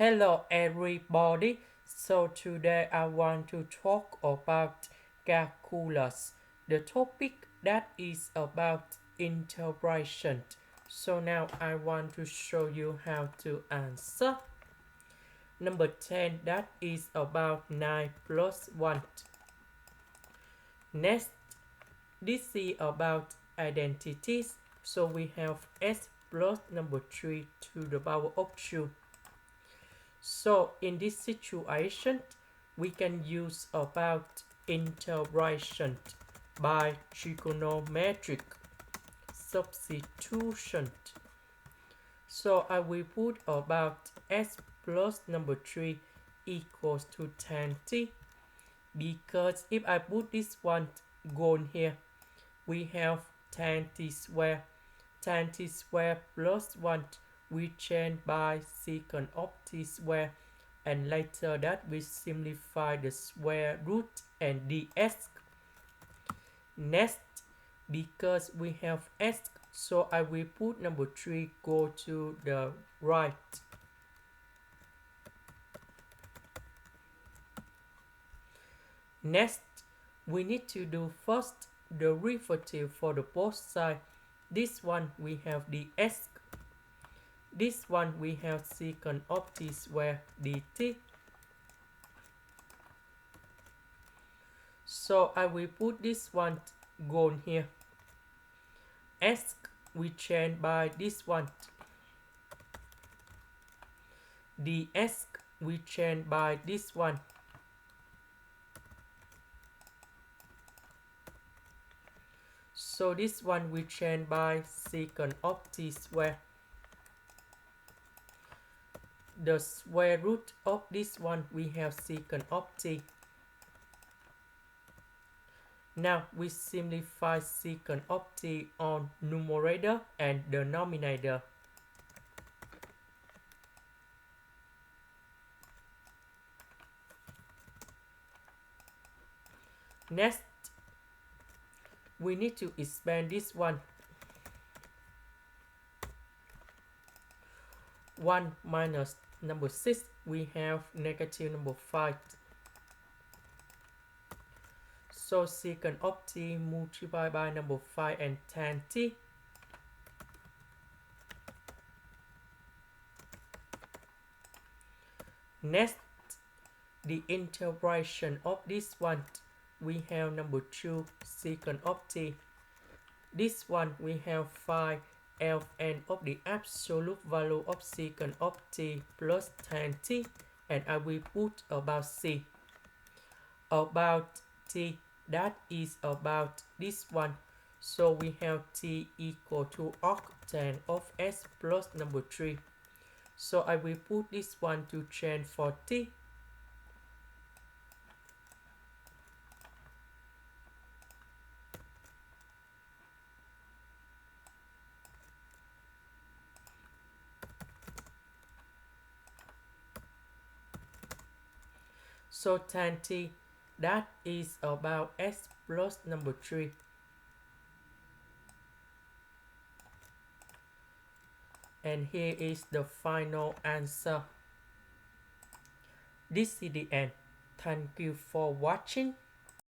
Hello everybody. So today I want to talk about calculus, the topic that is about integration. So now I want to show you how to answer. Number 10, that is about 9 plus 1. Next, this is about identities. So we have s plus number 3 to the power of 2. So in this situation, we can use about integration by trigonometric substitution. So I will put about s plus number 3 equals to 10t, because if I put this one gone here, we have 10t square. 10t square plus 1 we change by secant of t square, and later that we simplify the square root and ds. Next, because we have s, so I will put number 3 go to the right. Next, we need to do first the derivative for the both sides. This one we have ds. This one we have secant of t square dt. So I will put this one gone here. S we change by this one. ds we change by this one. So this one we change by secant of t square. The square root of this one we have secant of t. Now we simplify secant of t on numerator and denominator. Next, we need to expand this one. 1 minus number 6, we have negative number 5. So secant of t multiplied by number 5 and 10t. Next, the integration of this one, we have number 2 secant of t. This one we have 5 ln of the absolute value of secant of t plus 10t, and I will put about c. About t, that is about this one. So we have t equal to arctan of s plus number 3. So I will put this one to change for t. So tan t, that is about s plus number 3. And here is the final answer. This is the end. Thank you for watching.